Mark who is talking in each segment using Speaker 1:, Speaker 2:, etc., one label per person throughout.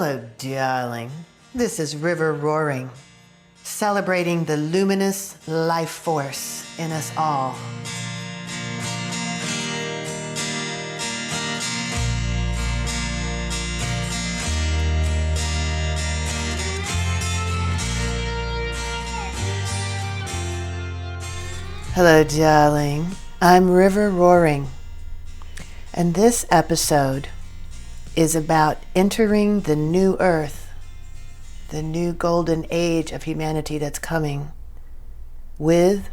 Speaker 1: Hello, darling. This is River Roaring, celebrating the luminous life force in us all. Hello, darling. I'm River Roaring, and this episode is about entering the new earth, the new golden age of humanity that's coming, with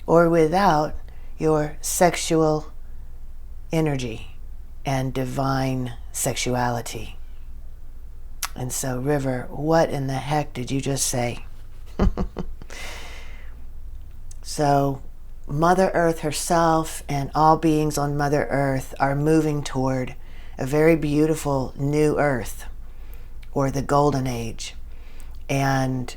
Speaker 1: or without your sexual energy and divine sexuality. And so, River, what in the heck did you just say? So, Mother Earth herself and all beings on Mother Earth are moving toward a very beautiful new earth, or the golden age. And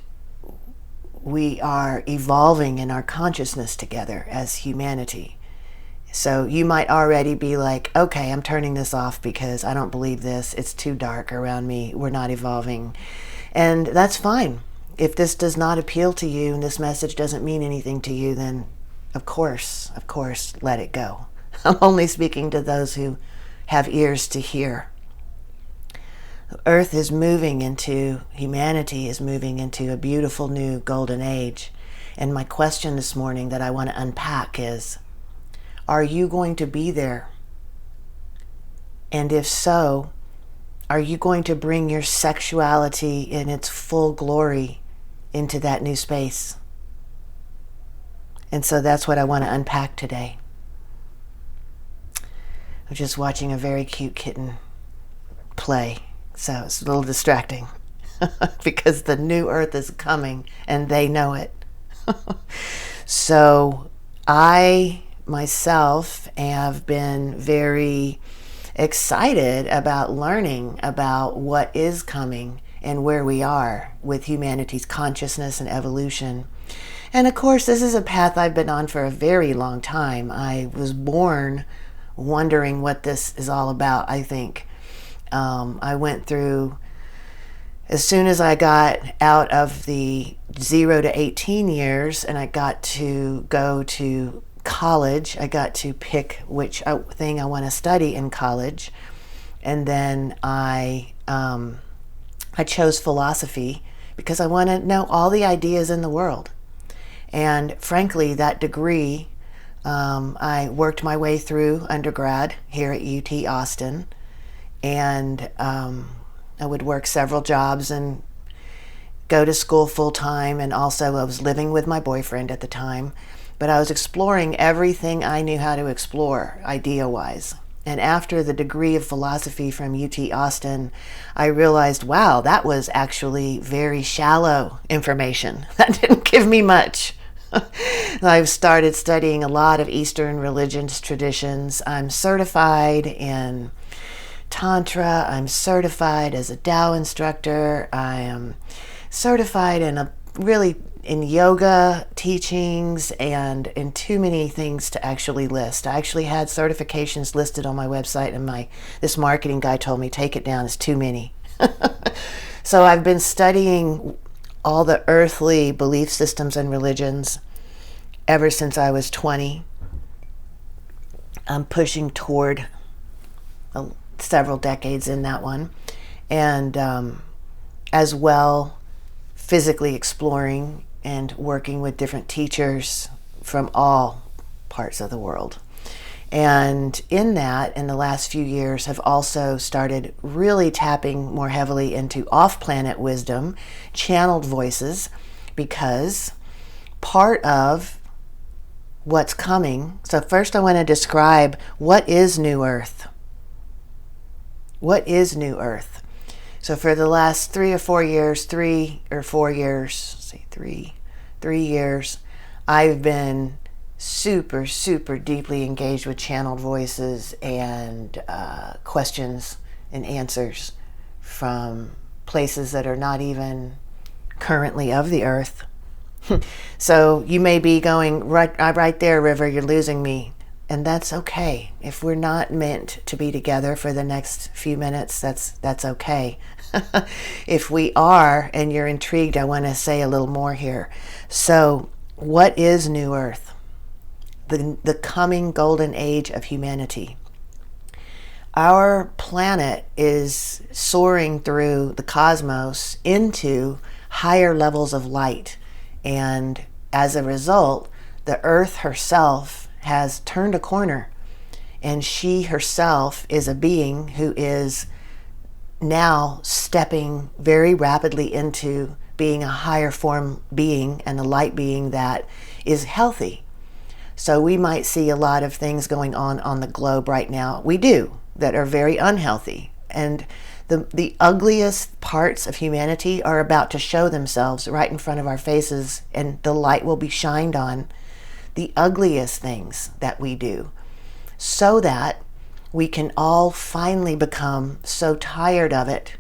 Speaker 1: we are evolving in our consciousness together as humanity. So you might already be like, okay, I'm turning this off because I don't believe this. It's too dark around me. We're not evolving. And that's fine. If this does not appeal to you and this message doesn't mean anything to you, then of course, let it go. I'm only speaking to those who have ears to hear. Earth is moving into, humanity is moving into a beautiful new golden age. And my question this morning that I want to unpack is, are you going to be there? And if so, are you going to bring your sexuality in its full glory into that new space? And so that's what I want to unpack today. I'm just watching a very cute kitten play, so it's a little distracting because the new earth is coming and they know it. So I myself have been very excited about learning about what is coming and where we are with humanity's consciousness and evolution. And of course, this is a path I've been on for a very long time. I was born wondering what this is all about, I think. I went through, as soon as I got out of the 0 to 18 years and I got to go to college, I got to pick which thing I want to study in college. And then I chose philosophy because I want to know all the ideas in the world. And frankly, that degree, I worked my way through undergrad here at UT Austin, and I would work several jobs and go to school full time, and also I was living with my boyfriend at the time, but I was exploring everything I knew how to explore idea-wise. And after the degree of philosophy from UT Austin, I realized, wow, that was actually very shallow information. That didn't give me much. I've started studying a lot of Eastern religions, traditions. I'm certified in Tantra. I'm certified as a Tao instructor. I am certified in yoga teachings and in too many things to actually list. I actually had certifications listed on my website, and this marketing guy told me, take it down, it's too many. So I've been studying all the earthly belief systems and religions ever since I was 20. I'm pushing toward several decades in that one, and as well physically exploring and working with different teachers from all parts of the world. And in the last few years, have also started really tapping more heavily into off-planet wisdom, channeled voices, because part of what's coming. So first I want to describe what is New Earth. What is New Earth? So for the last 3 or 4 years, I've been super deeply engaged with channeled voices and questions and answers from places that are not even currently of the earth. So you may be going, right there, River, you're losing me. And that's okay. If we're not meant to be together for the next few minutes, that's okay. If we are, and you're intrigued, I want to say a little more here. So, what is New Earth? The coming golden age of humanity. Our planet is soaring through the cosmos into higher levels of light. And as a result, the Earth herself has turned a corner. And she herself is a being who is now stepping very rapidly into being a higher form being and a light being that is healthy. So we might see a lot of things going on the globe right now. We do, that are very unhealthy. And the ugliest parts of humanity are about to show themselves right in front of our faces, and the light will be shined on the ugliest things that we do, so that we can all finally become so tired of it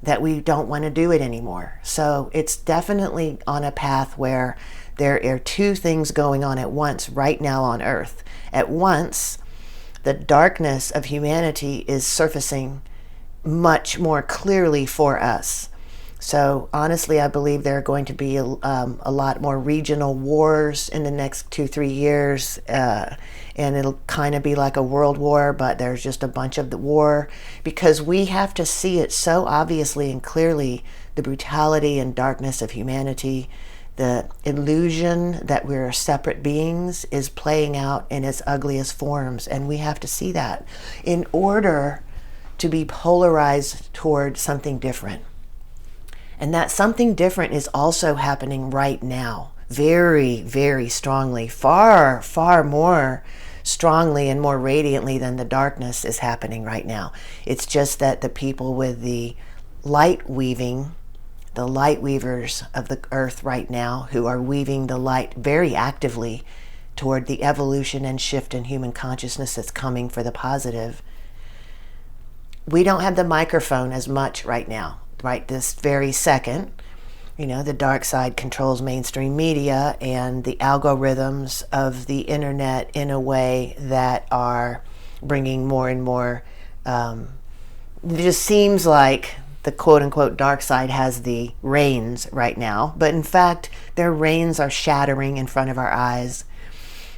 Speaker 1: that we don't want to do it anymore. So it's definitely on a path where there are two things going on at once right now on Earth. At once, the darkness of humanity is surfacing much more clearly for us. So honestly, I believe there are going to be a lot more regional wars in the next 2-3 years, and it'll kind of be like a world war, but there's just a bunch of the war, because we have to see it so obviously and clearly, the brutality and darkness of humanity. The illusion that we're separate beings is playing out in its ugliest forms, and we have to see that in order to be polarized toward something different. And that something different is also happening right now, very, very strongly, far, far more strongly and more radiantly than the darkness is happening right now. It's just that the people with the light weaving, the light weavers of the earth right now, who are weaving the light very actively toward the evolution and shift in human consciousness that's coming for the positive, we don't have the microphone as much right now. Right this very second, the dark side controls mainstream media and the algorithms of the internet in a way that are bringing more and more, it just seems like the quote-unquote dark side has the reins right now, but in fact their reins are shattering in front of our eyes,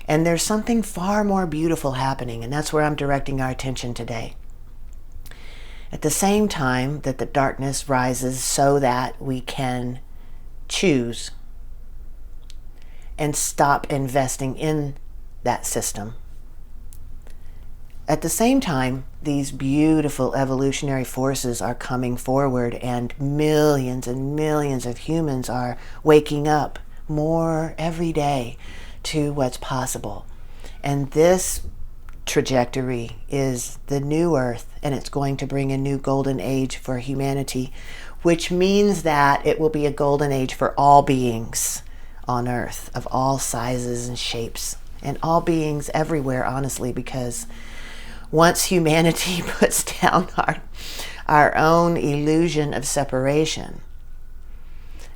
Speaker 1: and there's something far more beautiful happening, and that's where I'm directing our attention today. At the same time that the darkness rises so that we can choose and stop investing in that system. At the same time, these beautiful evolutionary forces are coming forward, and millions of humans are waking up more every day to what's possible. And this trajectory is the new Earth, and it's going to bring a new golden age for humanity, which means that it will be a golden age for all beings on Earth, of all sizes and shapes, and all beings everywhere, honestly, because once humanity puts down our own illusion of separation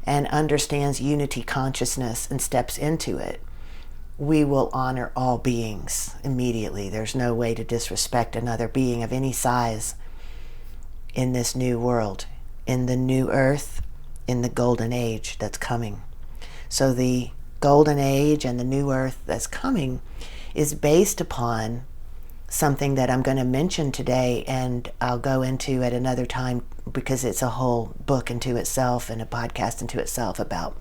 Speaker 1: and understands unity consciousness and steps into it, we will honor all beings immediately. There's no way to disrespect another being of any size in this new world, in the new Earth, in the golden age that's coming. So the golden age and the new Earth that's coming is based upon something that I'm going to mention today, and I'll go into at another time, because it's a whole book into itself and a podcast into itself about.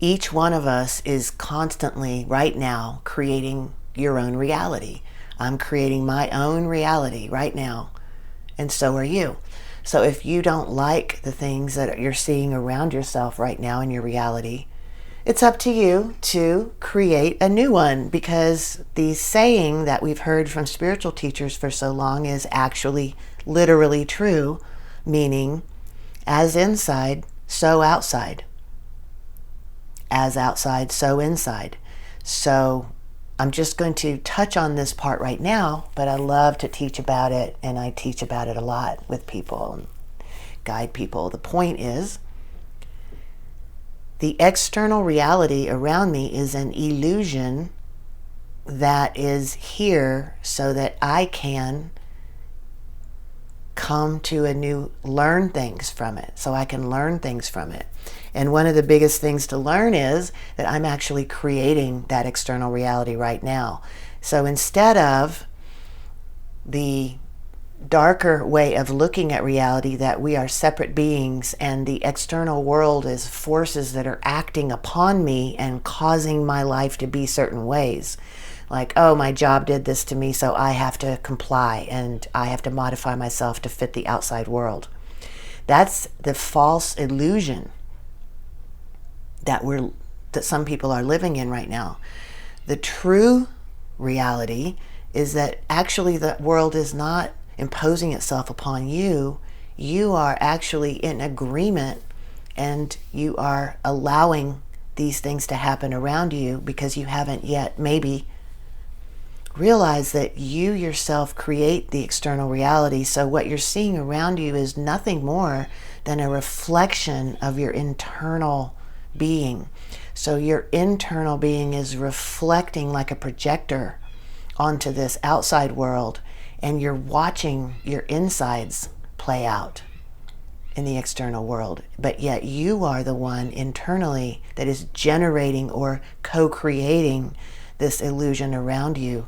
Speaker 1: Each one of us is constantly, right now, creating your own reality. I'm creating my own reality right now, and so are you. So if you don't like the things that you're seeing around yourself right now in your reality, it's up to you to create a new one, because the saying that we've heard from spiritual teachers for so long is actually literally true, meaning as inside, so outside. As outside, so inside. So I'm just going to touch on this part right now, but I love to teach about it, and I teach about it a lot with people and guide people. The point is, the external reality around me is an illusion that is here so that I can learn things from it, so I can learn things from it. And one of the biggest things to learn is that I'm actually creating that external reality right now. So instead of the darker way of looking at reality, that we are separate beings and the external world is forces that are acting upon me and causing my life to be certain ways. Like, oh, my job did this to me, so I have to comply and I have to modify myself to fit the outside world. That's the false illusion that some people are living in right now. The true reality is that actually the world is not imposing itself upon you. You are actually in agreement and you are allowing these things to happen around you because you haven't yet maybe realized that you yourself create the external reality. So what you're seeing around you is nothing more than a reflection of your internal being. So your internal being is reflecting like a projector onto this outside world, and you're watching your insides play out in the external world. But yet you are the one internally that is generating or co-creating this illusion around you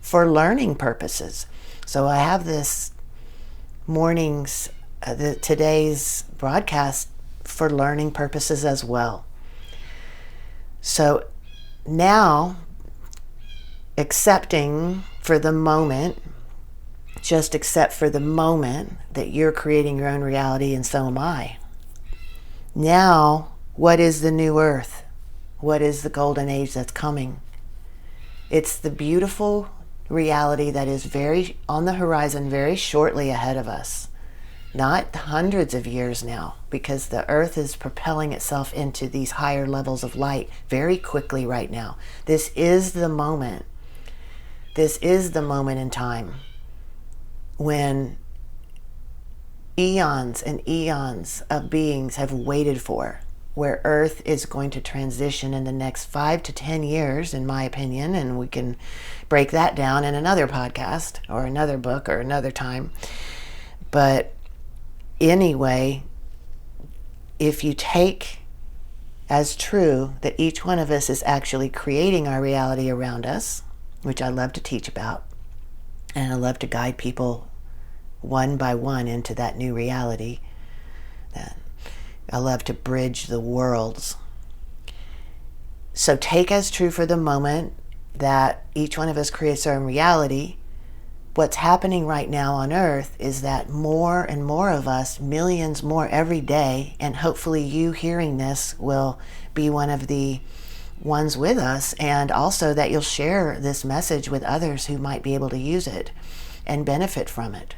Speaker 1: for learning purposes. So I have this today's broadcast for learning purposes as well. So now, accepting for the moment, just accept for the moment that you're creating your own reality and so am I. Now, what is the new earth? What is the golden age that's coming? It's the beautiful reality that is very on the horizon, very shortly ahead of us. Not hundreds of years now, because the earth is propelling itself into these higher levels of light very quickly right now. This is the moment. This is the moment in time when eons and eons of beings have waited for, where Earth is going to transition in the next 5 to 10 years, in my opinion, and we can break that down in another podcast or another book or another time. But anyway, if you take as true that each one of us is actually creating our reality around us, which I love to teach about, and I love to guide people one by one into that new reality, then I love to bridge the worlds. So take as true for the moment that each one of us creates our own reality. What's happening right now on Earth is that more and more of us, millions more every day, and hopefully you hearing this will be one of the ones with us, and also that you'll share this message with others who might be able to use it and benefit from it.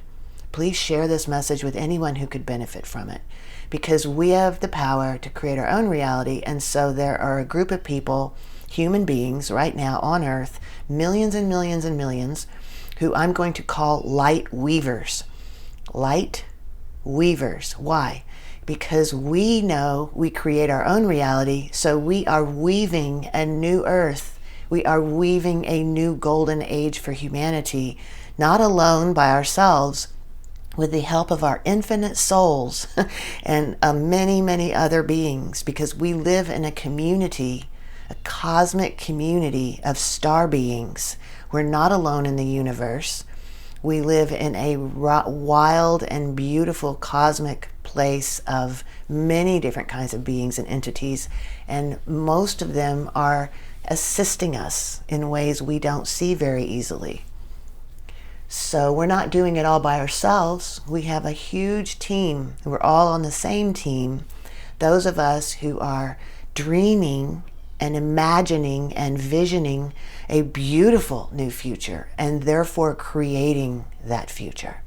Speaker 1: Please share this message with anyone who could benefit from it, because we have the power to create our own reality. And so there are a group of people, human beings right now on Earth, millions and millions and millions, who I'm going to call light weavers. Light weavers. Why? Because we know we create our own reality, so we are weaving a new earth. We are weaving a new golden age for humanity, not alone by ourselves, with the help of our infinite souls and many, many other beings, because we live in a community, a cosmic community of star beings. We're not alone in the universe. We live in a wild and beautiful cosmic place of many different kinds of beings and entities, and most of them are assisting us in ways we don't see very easily. So we're not doing it all by ourselves. We have a huge team. We're all on the same team. Those of us who are dreaming and imagining and visioning a beautiful new future, and therefore creating that future.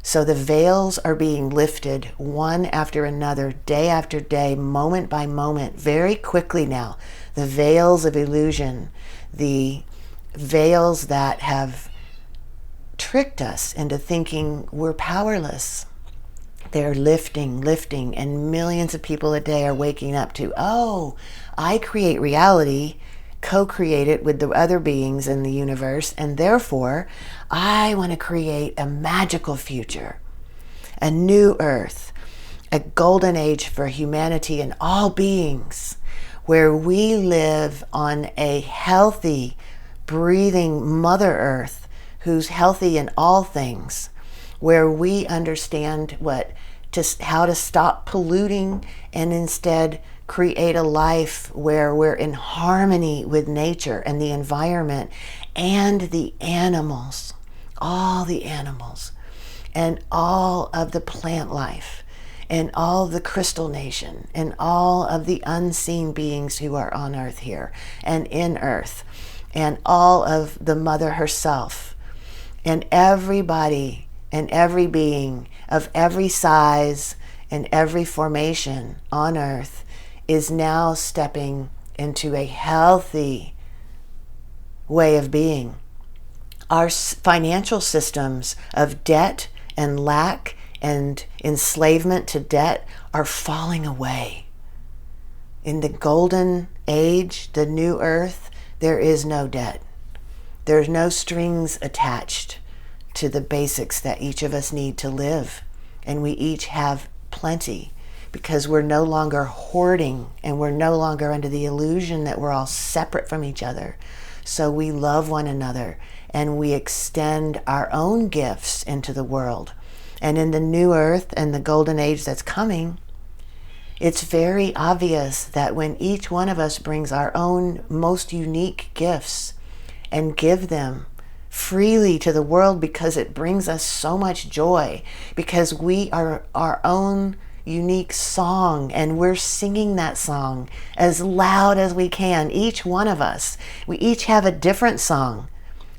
Speaker 1: So the veils are being lifted one after another, day after day, moment by moment, very quickly now. The veils of illusion, the veils that have tricked us into thinking we're powerless. They're lifting, and millions of people a day are waking up to, oh, I create reality co-create it with the other beings in the universe, and therefore I want to create a magical future, a new earth, a golden age for humanity and all beings, where we live on a healthy, breathing Mother Earth who's healthy in all things, where we understand how to stop polluting and instead create a life where we're in harmony with nature and the environment and the animals, all the animals, and all of the plant life, and all the crystal nation, and all of the unseen beings who are on earth here and in earth, and all of the mother herself, and everybody and every being of every size and every formation on earth is now stepping into a healthy way of being. Our financial systems of debt and lack and enslavement to debt are falling away. In the golden age, the new earth, there is no debt. There's no strings attached to the basics that each of us need to live. And we each have plenty because we're no longer hoarding and we're no longer under the illusion that we're all separate from each other. So we love one another and we extend our own gifts into the world. And in the new earth and the golden age that's coming, it's very obvious that when each one of us brings our own most unique gifts and give them freely to the world, because it brings us so much joy, because we are our own unique song and we're singing that song as loud as we can, each one of us. We each have a different song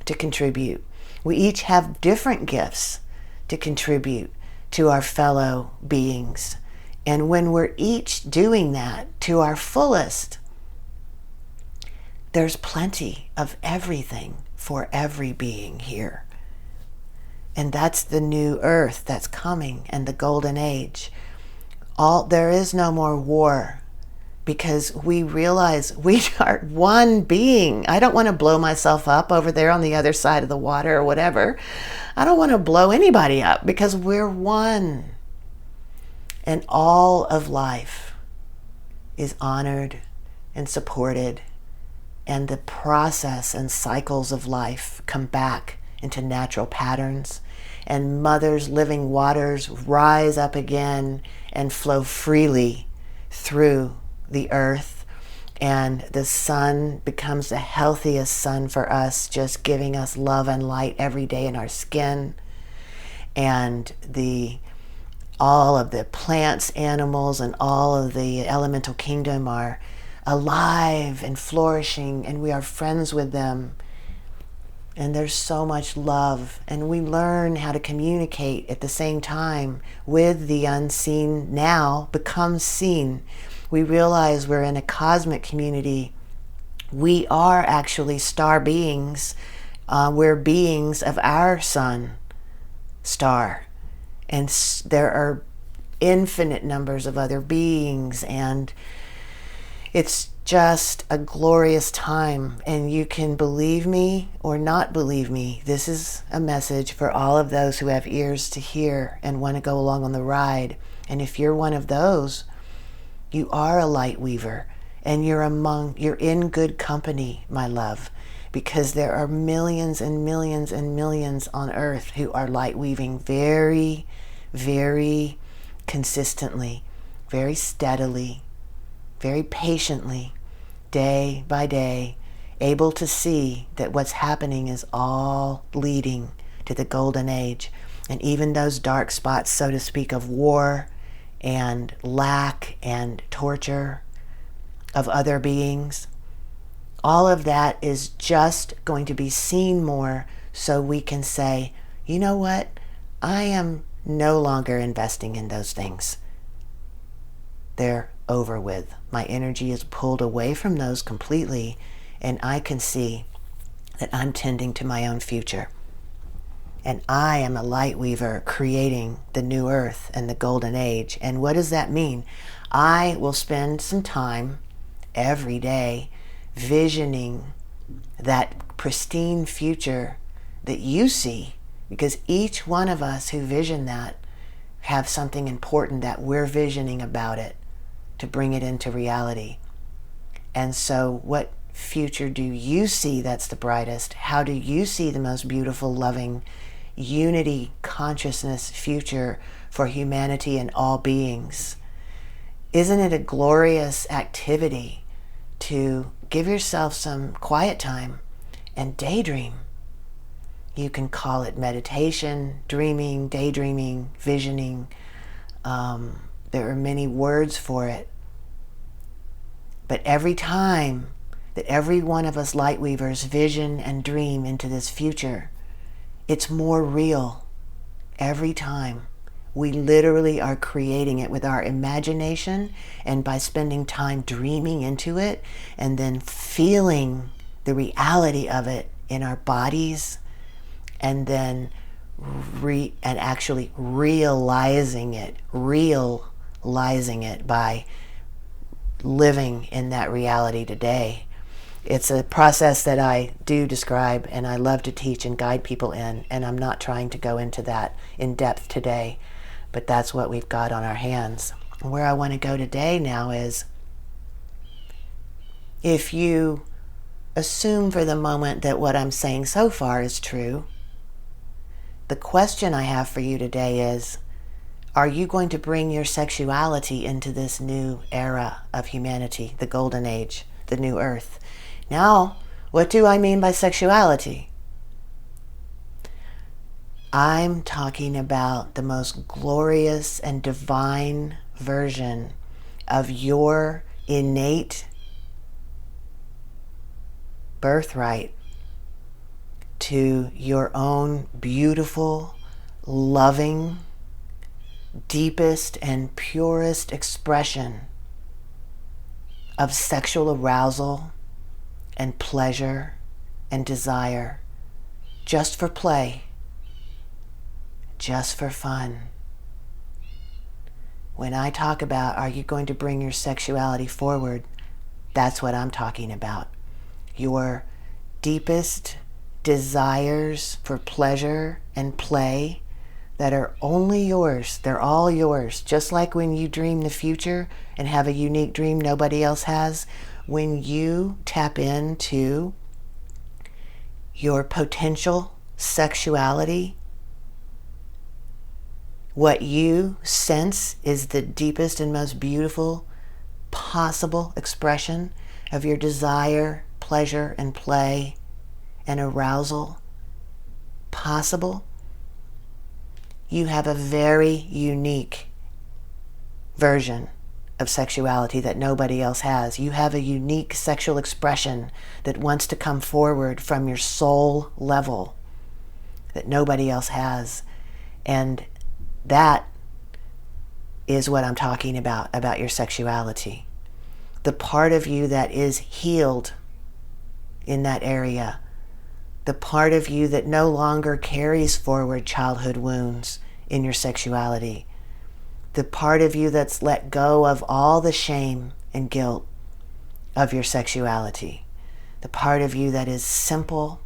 Speaker 1: to contribute. We each have different gifts to contribute to our fellow beings. And when we're each doing that to our fullest, there's plenty of everything for every being here. And that's the new earth that's coming and the golden age. There is no more war, because we realize we are one being. I don't want to blow myself up over there on the other side of the water or whatever. I don't want to blow anybody up, because we're one. And all of life is honored and supported, and the process and cycles of life come back into natural patterns, and Mother's living waters rise up again and flow freely through the earth, and the sun becomes the healthiest sun for us, just giving us love and light every day in our skin. And all of the plants, animals, and all of the elemental kingdom are alive and flourishing, and we are friends with them. And there's so much love, and we learn how to communicate at the same time with the unseen. Now becomes seen. We realize we're in a cosmic community. We are actually star beings. We're beings of our sun star. And there are infinite numbers of other beings, and it's just a glorious time. And you can believe me or not believe me. This is a message for all of those who have ears to hear and want to go along on the ride. And if you're one of those, you are a light weaver, and you're in good company, my love, because there are millions and millions and millions on earth who are light weaving very, very consistently, very steadily, very patiently, day by day, able to see that what's happening is all leading to the golden age. And even those dark spots, so to speak, of war and lack and torture of other beings, all of that is just going to be seen more, so we can say, you know what? I am no longer investing in those things. They're over with. My energy is pulled away from those completely, and I can see that I'm tending to my own future. And I am a light weaver creating the new earth and the golden age. And what does that mean? I will spend some time every day visioning that pristine future that you see, because each one of us who vision that have something important that we're visioning about it to bring it into reality. And so what future do you see that's the brightest? How do you see the most beautiful, loving, unity, consciousness future for humanity and all beings? Isn't it a glorious activity to give yourself some quiet time and daydream? You can call it meditation, dreaming, daydreaming, visioning. There are many words for it. But every time that every one of us light weavers vision and dream into this future, it's more real every time. We literally are creating it with our imagination, and by spending time dreaming into it and then feeling the reality of it in our bodies, and then actually realizing it by living in that reality today. It's a process that I do describe and I love to teach and guide people in, and I'm not trying to go into that in depth today, but that's what we've got on our hands. Where I want to go today now is, if you assume for the moment that what I'm saying so far is true, the question I have for you today is, are you going to bring your sexuality into this new era of humanity, the golden age, the new earth? Now, what do I mean by sexuality? I'm talking about the most glorious and divine version of your innate birthright to your own beautiful, loving, deepest and purest expression of sexual arousal and pleasure and desire, just for play, just for fun. When I talk about, are you going to bring your sexuality forward, that's what I'm talking about. Your deepest desires for pleasure and play that are only yours. They're all yours. Just like when you dream the future and have a unique dream nobody else has, when you tap into your potential sexuality, what you sense is the deepest and most beautiful possible expression of your desire, pleasure, and play and arousal possible. You have a very unique version of sexuality that nobody else has. You have a unique sexual expression that wants to come forward from your soul level that nobody else has. And that is what I'm talking about your sexuality. The part of you that is healed in that area, the part of you that no longer carries forward childhood wounds in your sexuality, the part of you that's let go of all the shame and guilt of your sexuality, the part of you that is simple,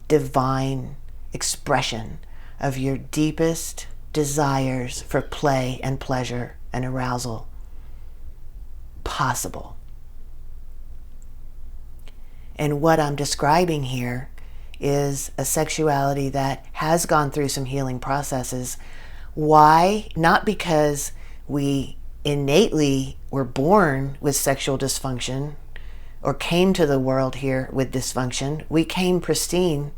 Speaker 1: divine expression of your deepest desires for play and pleasure and arousal possible. And what I'm describing here is a sexuality that has gone through some healing processes. Why? Not because we innately were born with sexual dysfunction or came to the world here with dysfunction. We came pristine,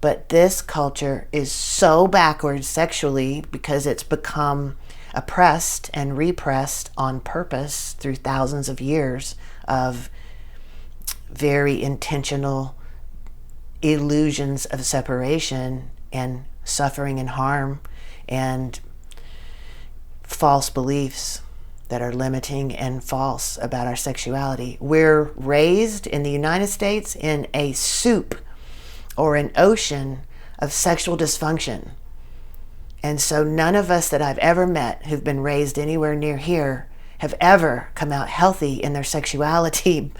Speaker 1: but this culture is so backwards sexually because it's become oppressed and repressed on purpose through thousands of years of very intentional illusions of separation and suffering and harm and false beliefs that are limiting and false about our sexuality. We're raised in the United States in a soup or an ocean of sexual dysfunction. And so none of us that I've ever met who've been raised anywhere near here have ever come out healthy in their sexuality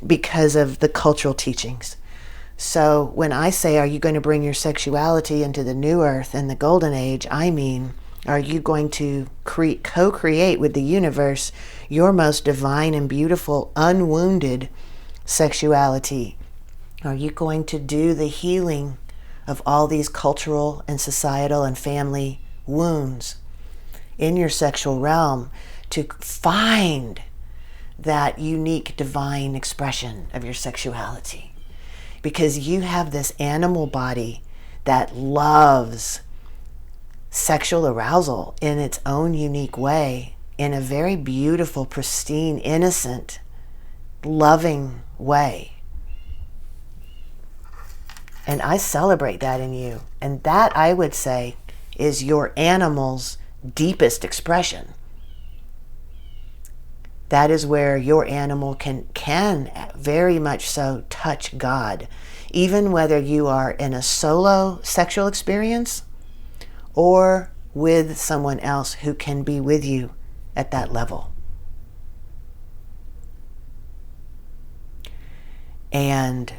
Speaker 1: because of the cultural teachings. So when I say, are you going to bring your sexuality into the new earth and the golden age, I mean, are you going to co-create with the universe your most divine and beautiful, unwounded sexuality? Are you going to do the healing of all these cultural and societal and family wounds in your sexual realm to find that unique divine expression of your sexuality? Because you have this animal body that loves sexual arousal in its own unique way, in a very beautiful, pristine, innocent, loving way. And I celebrate that in you. And that, I would say, is your animal's deepest expression. That is where your animal can very much so touch God, even whether you are in a solo sexual experience or with someone else who can be with you at that level. And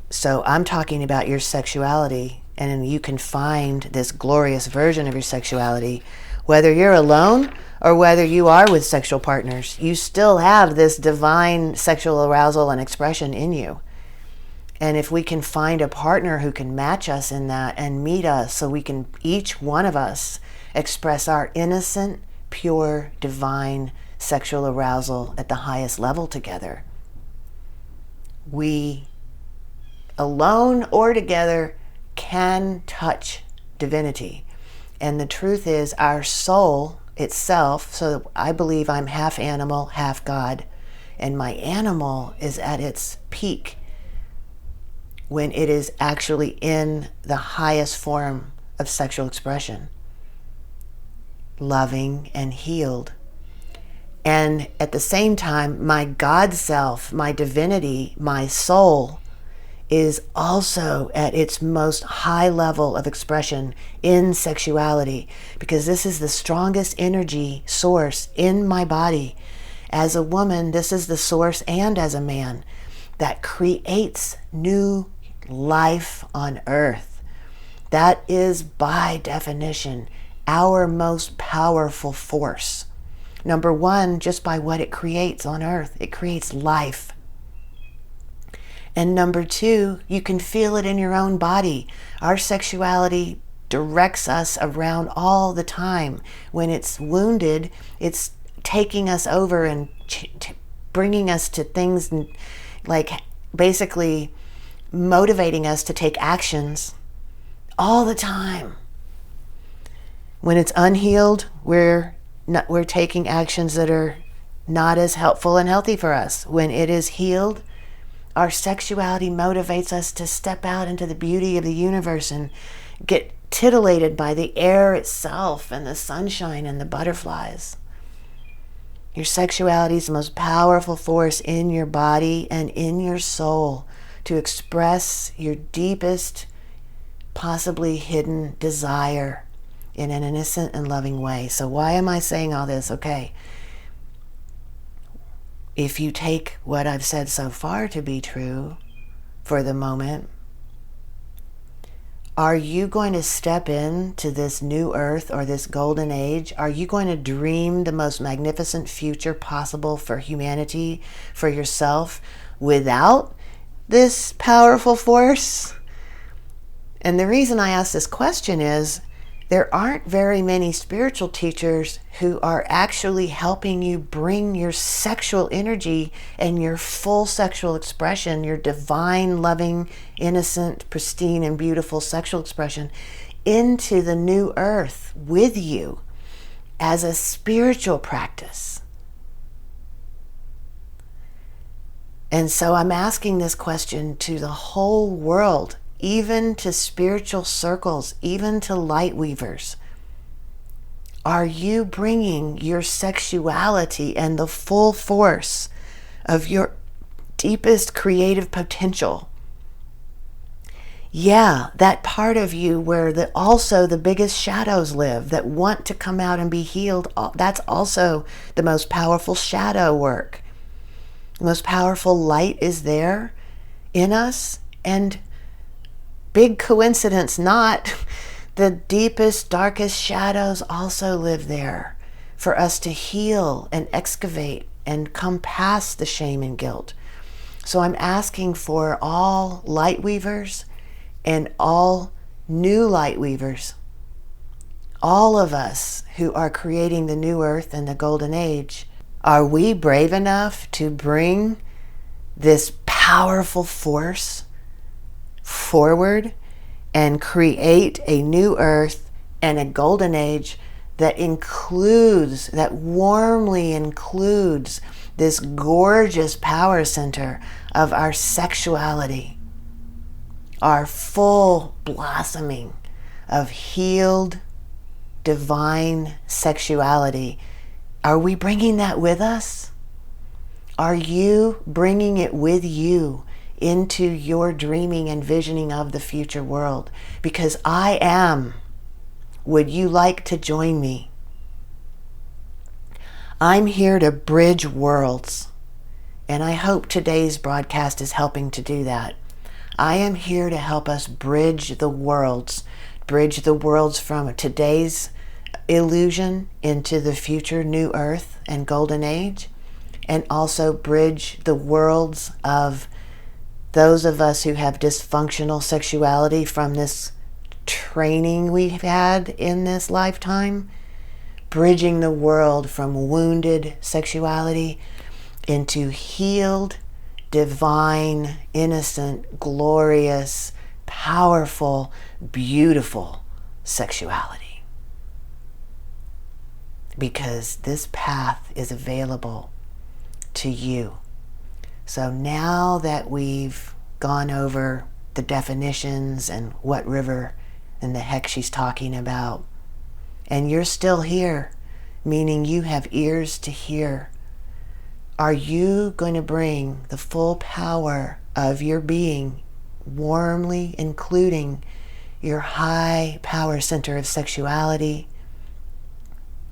Speaker 1: so I'm talking about your sexuality, and you can find this glorious version of your sexuality, whether you're alone or whether you are with sexual partners. You still have this divine sexual arousal and expression in you. And if we can find a partner who can match us in that and meet us, so we can, each one of us, express our innocent, pure, divine sexual arousal at the highest level together, we, alone or together, can touch divinity. And the truth is, our soul itself, so I believe I'm half animal, half God, and my animal is at its peak when it is actually in the highest form of sexual expression, loving and healed. And at the same time, my God self, my divinity, my soul, is also at its most high level of expression in sexuality, because this is the strongest energy source in my body. As a woman, this is the source, and as a man, that creates new life on earth. That is, by definition, our most powerful force. Number one, just by what it creates on earth, it creates life. And number two, you can feel it in your own body. Our sexuality directs us around all the time. When it's wounded, it's taking us over and bringing us to things like basically motivating us to take actions all the time. When it's unhealed, we're taking actions that are not as helpful and healthy for us. When it is healed, our sexuality motivates us to step out into the beauty of the universe and get titillated by the air itself and the sunshine and the butterflies. Your sexuality is the most powerful force in your body and in your soul to express your deepest, possibly hidden desire in an innocent and loving way. So why am I saying all this? Okay. If you take what I've said so far to be true for the moment, are you going to step into this new earth or this golden age? Are you going to dream the most magnificent future possible for humanity, for yourself, without this powerful force? And the reason I ask this question is, there aren't very many spiritual teachers who are actually helping you bring your sexual energy and your full sexual expression, your divine, loving, innocent, pristine, and beautiful sexual expression into the new earth with you as a spiritual practice. And so I'm asking this question to the whole world, even to spiritual circles, even to light weavers. Are you bringing your sexuality and the full force of your deepest creative potential Yeah, that part of you where also the biggest shadows live that want to come out and be healed. That's also the most powerful shadow work. The most powerful light is there in us, and big coincidence not, the deepest, darkest shadows also live there for us to heal and excavate and come past the shame and guilt. So I'm asking for all light weavers and all new light weavers, all of us who are creating the new earth and the golden age, are we brave enough to bring this powerful force forward and create a new earth and a golden age that warmly includes this gorgeous power center of our sexuality, our full blossoming of healed divine sexuality? Are we bringing that with us? Are you bringing it with you into your dreaming and visioning of the future world? Because I am. Would you like to join me? I'm here to bridge worlds, and I hope today's broadcast is helping to do that. I am here to help us bridge the worlds from today's illusion into the future new earth and golden age, and also bridge the worlds of those of us who have dysfunctional sexuality from this training we've had in this lifetime, bridging the world from wounded sexuality into healed, divine, innocent, glorious, powerful, beautiful sexuality. Because this path is available to you. So now that we've gone over the definitions and what river and the heck she's talking about, and you're still here, meaning you have ears to hear, are you going to bring the full power of your being, warmly including your high power center of sexuality,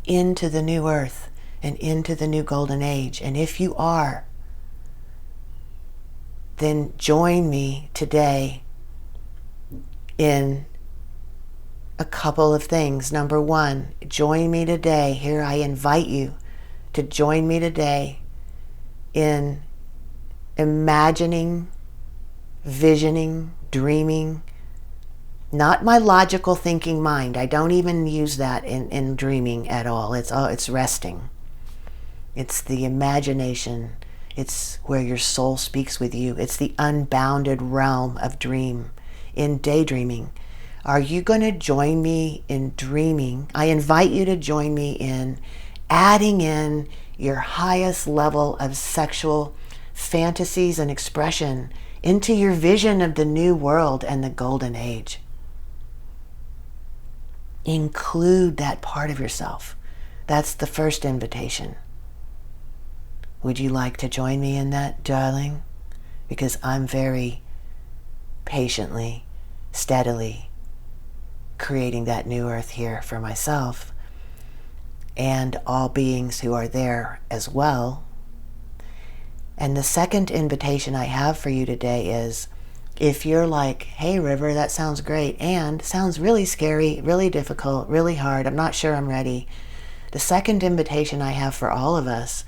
Speaker 1: into the new earth and into the new golden age? And if you are, then join me today in a couple of things. Number one, join me today. Here I invite you to join me today in imagining, visioning, dreaming, not my logical thinking mind. I don't even use that in dreaming at all. It's resting. It's the imagination. It's where your soul speaks with you. It's the unbounded realm of dream, in daydreaming. Are you going to join me in dreaming? I invite you to join me in adding in your highest level of sexual fantasies and expression into your vision of the new world and the golden age. Include that part of yourself. That's the first invitation. Would you like to join me in that, darling? Because I'm very patiently, steadily creating that new earth here for myself and all beings who are there as well. And the second invitation I have for you today is, if you're like, hey River, that sounds great and sounds really scary, really difficult, really hard, I'm not sure I'm ready. The second invitation I have for all of us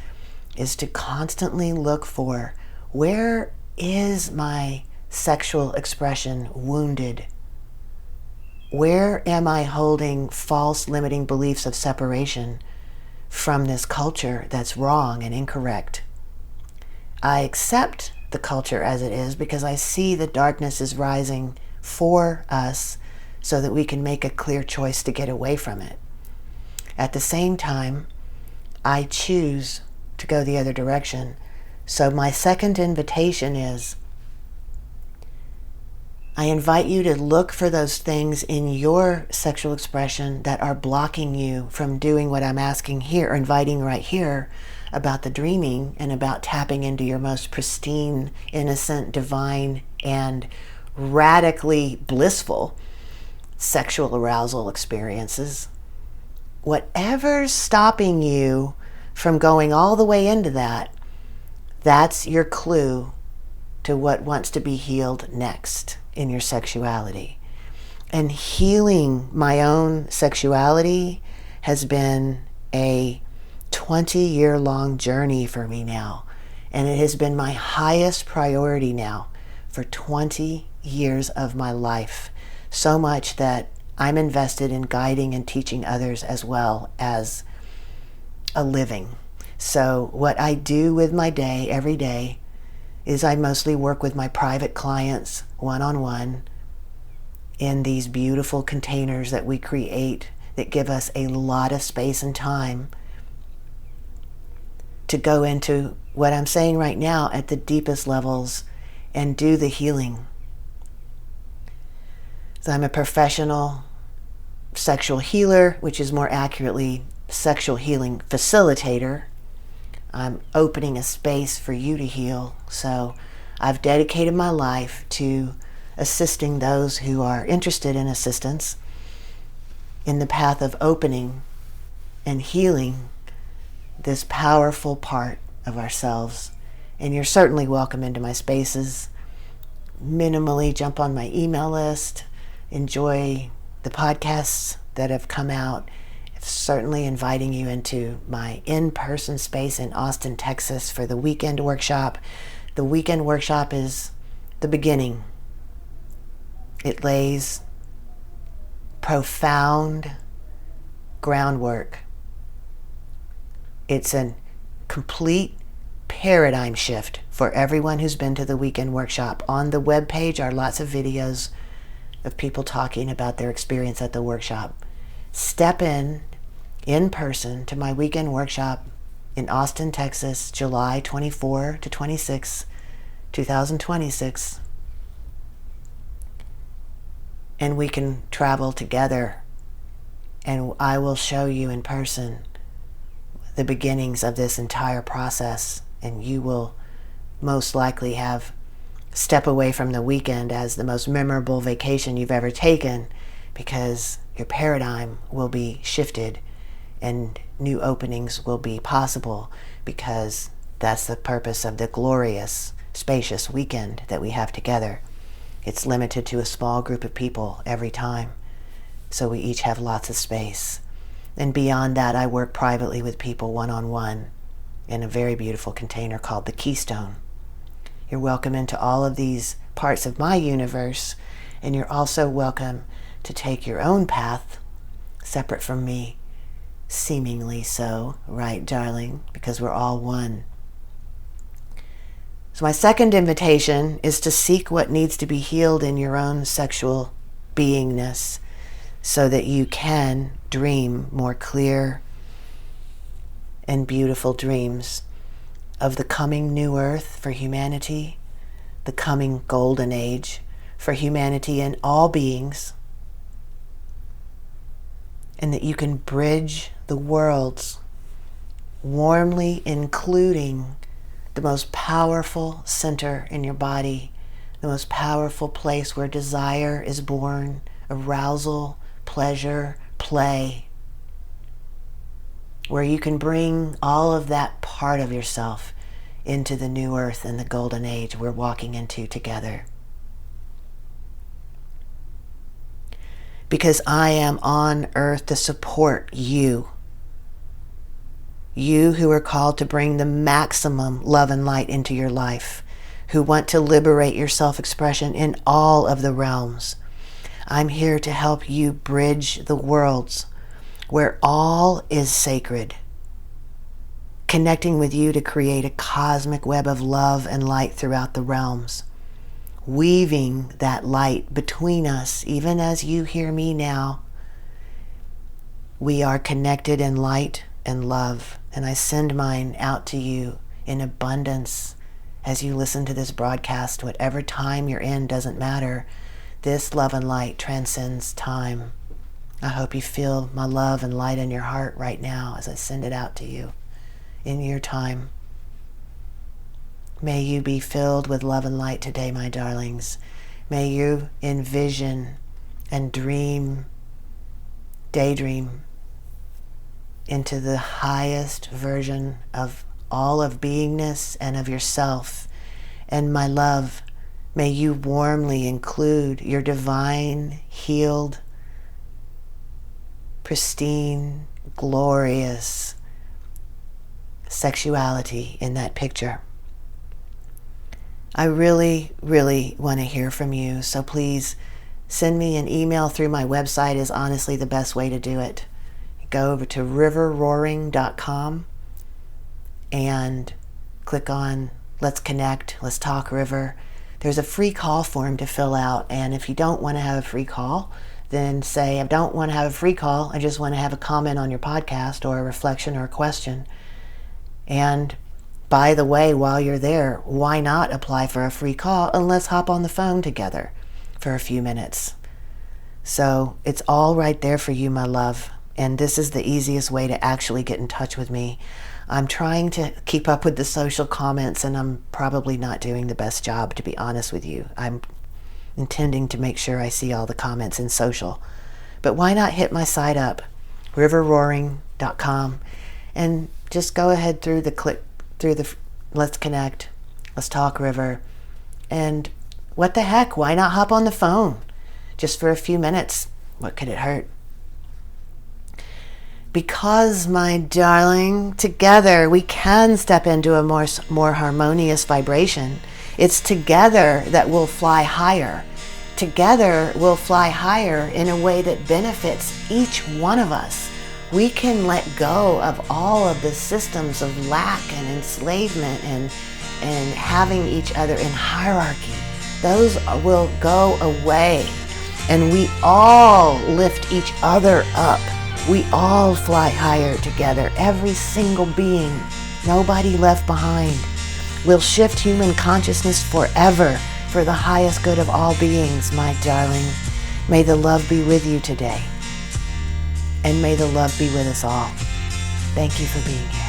Speaker 1: is to constantly look for, where is my sexual expression wounded? Where am I holding false limiting beliefs of separation from this culture that's wrong and incorrect? I accept the culture as it is because I see the darkness is rising for us so that we can make a clear choice to get away from it. At the same time, I choose to go the other direction. So my second invitation is, I invite you to look for those things in your sexual expression that are blocking you from doing what I'm asking here, or inviting right here, about the dreaming and about tapping into your most pristine, innocent, divine, and radically blissful sexual arousal experiences, whatever's stopping you from going all the way into that, that's your clue to what wants to be healed next in your sexuality. And healing my own sexuality has been a 20-year-long journey for me now. And it has been my highest priority now for 20 years of my life. So much that I'm invested in guiding and teaching others as well as a living. So what I do with my day every day is I mostly work with my private clients one-on-one in these beautiful containers that we create that give us a lot of space and time to go into what I'm saying right now at the deepest levels and do the healing. So I'm a professional sexual healer, which is more accurately sexual healing facilitator. I'm opening a space for you to heal. So I've dedicated my life to assisting those who are interested in assistance in the path of opening and healing this powerful part of ourselves. And you're certainly welcome into my spaces. Minimally jump on my email list. Enjoy the podcasts that have come out. Certainly inviting you into my in-person space in Austin, Texas for the weekend workshop. The weekend workshop is the beginning. It lays profound groundwork. It's a complete paradigm shift for everyone who's been to the weekend workshop. On the webpage are lots of videos of people talking about their experience at the workshop. Step in person to my weekend workshop in Austin, Texas, July 24 to 26, 2026. And we can travel together, and I will show you in person the beginnings of this entire process, and you will most likely have step away from the weekend as the most memorable vacation you've ever taken, because your paradigm will be shifted and new openings will be possible, because that's the purpose of the glorious, spacious weekend that we have together. It's limited to a small group of people every time, so we each have lots of space. And beyond that, I work privately with people one-on-one in a very beautiful container called the Keystone. You're welcome into all of these parts of my universe, and you're also welcome to take your own path separate from me, seemingly so, right, darling? Because we're all one. So my second invitation is to seek what needs to be healed in your own sexual beingness so that you can dream more clear and beautiful dreams of the coming new earth for humanity, the coming golden age for humanity and all beings, and that you can bridge the worlds, warmly including the most powerful center in your body, the most powerful place where desire is born, arousal, pleasure, play, where you can bring all of that part of yourself into the new earth and the golden age we're walking into together. Because I am on earth to support you. You who are called to bring the maximum love and light into your life, who want to liberate your self-expression in all of the realms. I'm here to help you bridge the worlds where all is sacred, connecting with you to create a cosmic web of love and light throughout the realms, weaving that light between us. Even as you hear me now, we are connected in light and love, and I send mine out to you in abundance as you listen to this broadcast. Whatever time you're in doesn't matter. This love and light transcends time. I hope you feel my love and light in your heart right now as I send it out to you in your time. May you be filled with love and light today, my darlings. May you envision and daydream into the highest version of all of beingness and of yourself. And my love, may you warmly include your divine, healed, pristine, glorious sexuality in that picture. I really, really want to hear from you, so please send me an email through my website is honestly the best way to do it. Go over to riverroaring.com and click on Let's Connect, Let's Talk River. There's a free call form to fill out, and if you don't want to have a free call, then say, I don't want to have a free call, I just want to have a comment on your podcast or a reflection or a question. And by the way, while you're there, why not apply for a free call and let's hop on the phone together for a few minutes. So it's all right there for you, my love. And this is the easiest way to actually get in touch with me. I'm trying to keep up with the social comments, and I'm probably not doing the best job, to be honest with you. I'm intending to make sure I see all the comments in social. But why not hit my site up, riverroaring.com, and just go ahead through the Let's Connect, Let's Talk River, and what the heck, why not hop on the phone just for a few minutes? What could it hurt? Because, my darling, together we can step into a more harmonious vibration. It's together that we'll fly higher. Together we'll fly higher in a way that benefits each one of us. We can let go of all of the systems of lack and enslavement and having each other in hierarchy. Those will go away, and we all lift each other up. We all fly higher together, every single being, nobody left behind. We'll shift human consciousness forever for the highest good of all beings, my darling. May the love be with you today. And may the love be with us all. Thank you for being here.